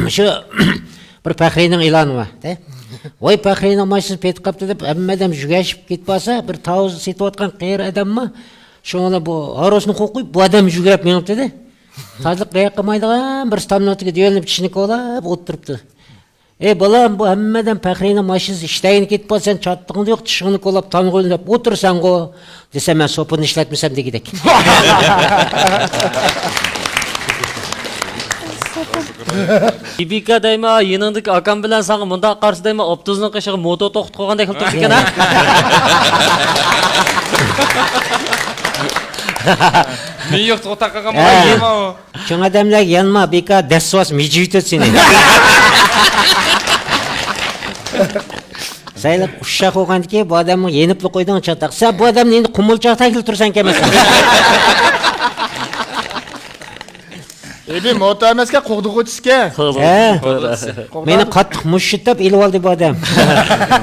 Şu bir Pəxrinin ilanı var. Oy Pəxrinin maşını petib qaptı deb, әммәдәм жүгәшіп кетіп баса, бір тауыз сетіп отқан қиыр адам ма, шоңына бұл аросыны қоқып, бұл адам жүгәп меніпті де. Тазлық қияқ қымайдыған, бір стамнотыға дейілініп, ішінік олап, отырыпты. Балам, бұл әммәдәм Пәхрinin машынсы іштайын кетіп баса, сен чаттығын жоқ, тышығынық олап, таң қойынып, отырсан ғо, десе мен сопыны ішләтмесем дегедек. İbika deyma, yanındaki akam bilen sana munda karşı deyma, optuzun kışığı moto toqut qoğanda kılıp durdu ha? Ne yok toqut qoğan mı? Yema o. Çoğun adamlar yanma, beka desvas meciyut seni. Sayılıb uşaq oğandı ki, bu adamı yenipli koyduğun çataq. Sen bu adamın енді құмылчақта келіп тұрсан кемесің. Ebi moto emeske qoğduq o'tishga. Meni qattiq mushittab elib oldi bu adam.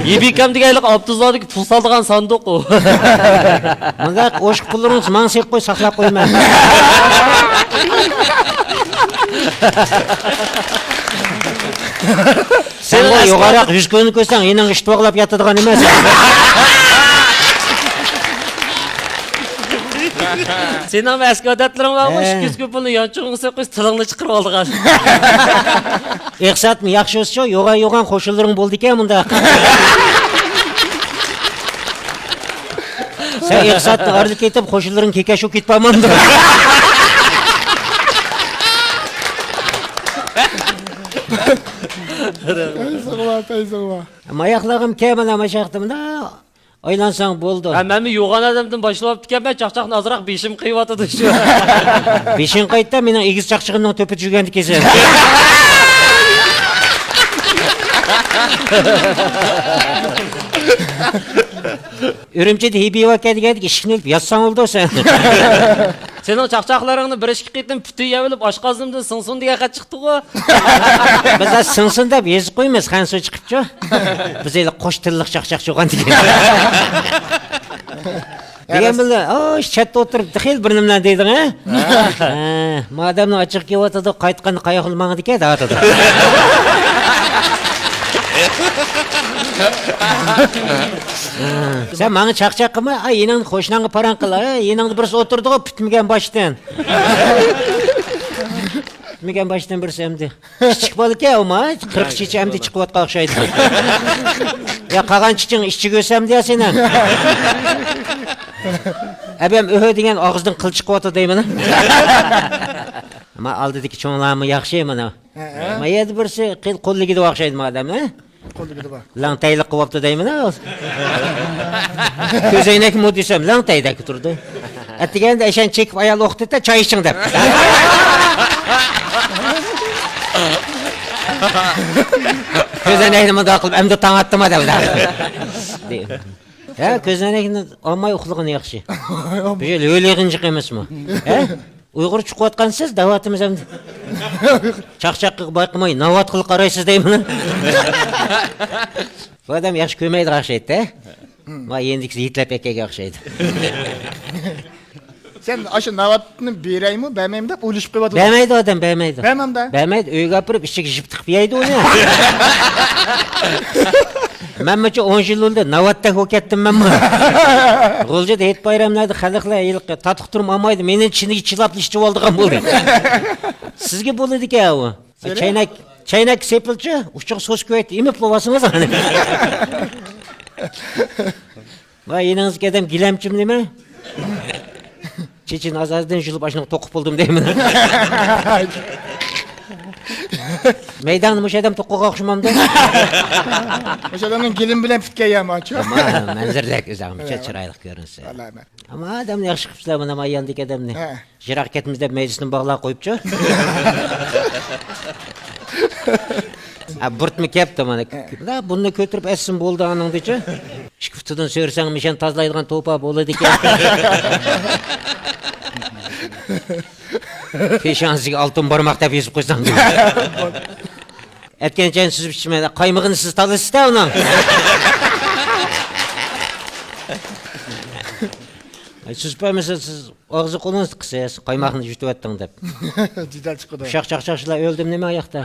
İbikam degaylik optuzlardaki pul saldıgan sandık o. Mındaq oşq pullarınız maң sep qo'y, saqlab qo'yma. Sen o yoğarak yüzgönü koysan, enің iş toğlap yatadigan emas. Senin ama eski adetlerin var mı? Şu küskü pulunu yançuğunu söküş, tılığını çıkırıp aldılar. Eqsat mı, yaxşı olsa, yoğan qoşulların boldu ki mında. Sen eqsatni ardı ketip, qoşulların kekaşu ketip almamdı. Ama ayaqlağım kemana maşaqtım da, oylansan boldu. Ben mi yoğan adamdan başlayıp diken ben çaqçaqın azırak beşim kıyvatıdı şu. Beşin qaytda mening egiz chaqchig'imning to'pi жүргенді keser. Ürümçide hibiye kelgədik, işini ölüp yatsan oldu sen. Senin çaqçaqlarını bir işki qetim pütü yevilip aşqazımdan sınsın diye qat çıktı o. Biz az sınsın deb ezip qoymiz, qansu chiqibchi. Biz eli qo'sh tilliq chaqchaq jo'g'an degan. Degan bilan, chatda o'tirib, xil bir nimani deyding, ha? Madamni ochiq kelyotdi, qaytqanda qayoq qilmag'idi ekan, deyotdi. Sen bana çaqchaq qilma, enangni qo'shnangga paran qil, enangni birisi o'tirdi-ku, bitmagan boshdan. Bitmagan boshdan birisi hamdi. Kichik bola ekan, ama 40 chichi hamdi chiqayotgan o'xshaydi. Ya qolgan chiching ishchiga o'sam deya sen ham. Abam o'ho degan og'izdan qil chiqyapti deyman. Ama oldidagi cho'nglarmi yaxshi mana. Ma yerda birisi qil qo'lligida o'xshaydi madam, ha? Lang tayliq qilibdi deyman. Ko'zoynak mu desam, lang taydagi turdi. Atganda ashan chekib ayol o'qitdi-da, choy iching deb. Ko'zoynakni mundoq qilib, endi tong otdimi deb. Ha, ko'zoynakni olmay uxlagan yaxshi. Bu yil o'lig'injiq emasmi? Ha? Uyg'ur chiqayotgansiz, davatimiz endi. Chaqchaqqa bayqamay, navat qilib qaraysiz deyman. Bu odam yaxshi ko'maydi o'xshaydi-da. Va endiksi yitlab akaga o'xshaydi. Sen aşı navatını bereymi, bermeyim de uluşup koyuyordu. Bermeydi adam, bermeydi. Bermem de. Bermeydi, uyga apırıp işçi jip tıkıp yaydı onu. Ben maçı 10 yıl oldu, navatda kokettim ben mi? Golca da et bayramlarda xalqlar yılqı tatık durum almaydı, menin içindeki çılaplı işçi oldugan buldu. Sizge buldu ki ya o. Çaynak sepilçi, uçuk sos köyeti, imip babasınız hani. Vay enanızki adam gilemçim değil mi? Çeçin azazdan jılıp başına tokup buldum değil mi? Meydanı muş adam tokuğa okşumam da. Muş adamın gelin bilen pitke yama açıyor. Ama manzırdak güzel, çıraylık görünse. Ama adam ne yakışık pişler bana yandık adam ne. Jirak ketimizde meclisinin bağlar koyupçu. Bırt mı kepti bana? Bunu kötürüp etsin boldu anın diyece. Şıkıftıdan söylersen mişen tazlaydıgan topa bolu dike. Peşansiga altın barmaq deb yezip qo'ysam. Etken chen süzüp içmedi. Qaymığını siz talasız da onun. Siz bilmese siz ağzı kolunuz kısayız. Kaymakını jutib ettin dep. Cidal çıkıdı. Uşaq çaqchaqchilar öldüm nima ayaqda?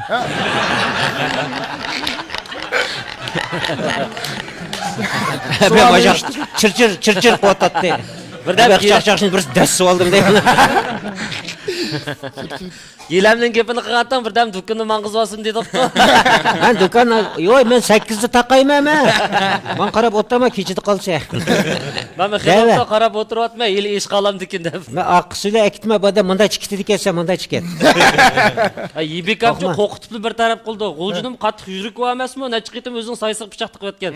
Ben bacaq çırçır qotatdi. Birden Ben çaqchaqchini bir dasib oldim deydi. Yelemning gapini qilgan birdan do'konni mang'izib olsin dedi-ku. Ben do'kon yo'q men 8 taqayman men. Men qarab o'tama kechida qolsa. Men xiyobda qarab o'tiryapman, yil ish qolam dekin deb. Men aqsila akitma bada munda chiqdi dekansan munda chiqadi. Yibek amchi qo'qitib bir taraf qildi. G'uljinim qattiq yuruk va emasmi? Necha qitim o'zing saysiq pichoq tiqib o'tgan.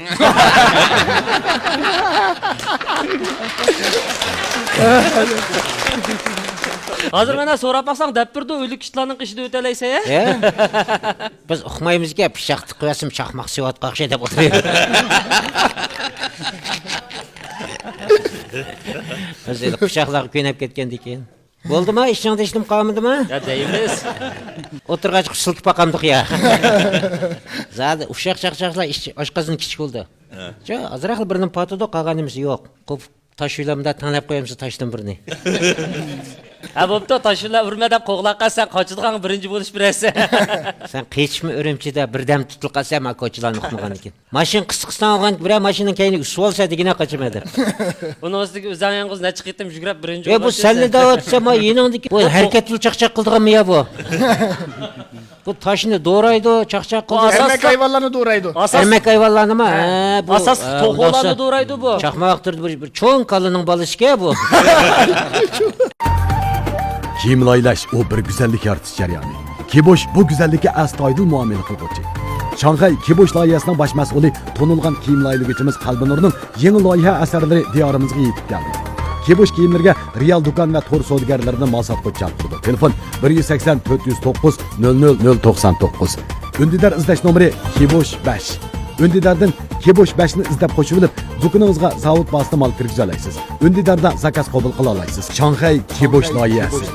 Hozir mana so'rab baqsang deb turdi, o'lik ishlarning qishida o'talaysa ya. Biz uqmaymizga pichoq tiqasim chaqmoq sevotqa o'xshay deb o'tiramiz. Biz pichoqlar ko'nab ketgan ekan. Bo'ldimi? Ishingda ishlim qolmadimi? Ya deymiz. O'tirgach silkib baqamdiq ya. Zada uşaq chaqchaqlar oshqozon kichik bo'ldi. Jo, azroq birning patida qolganimiz yo'q. Ko'p tashvilamda tanlab qo'yamiz tashdan birini. Ha bo'pti, tashlar urma deb qo'g'laq qilsan, qochadigan birinchi bo'lish birasi. Sen qechmi Urumchida birdam tutilib qolsam, ko'chalarni uqmagan ekan. Mashin qisqiqdan olgan bir mashinani keyini usib olsa degina qochmadi. Buni ustiga o'zangiz necha qitim yugurib birinchi Bu sallida o'tsa, ma yeningdiki bu harakatli chaqchaq qildiganmi ya bu? Bu toshni do'raydi, chaqchaq qildi. Ermek hayvanlarını doğraydı. Ermek hayvanlarnimi? Bu asas to'g'olarni do'raydi bu. Chaqmoqtirdi bir cho'ng qalining balasiga bu. Kiyim laylash o bir güzellik yaratish jarayoni. Kibosh bu güzellikka astoydil muomala qiluvchi. Shanxay Kibosh loyihasining bosh mas'uli tonilgan kiyim laylig'ichimiz Qalbinurning yangi loyiha asarlari diyorimizga yetib keldi. Kibosh kiyimlarga real do'kon va to'r savdogarlaridan mal sotib turdi. Telefon 180 409 00099. Ündidar izlash nomeri Kibosh 5. Ündidardan Kibosh 5ni izlab qo'shib olib, do'koningizga zavod bosida mal kirgiza olasiz. Undidarda zakaz qabul qila olasiz. Shanxay Kibosh loyihasi.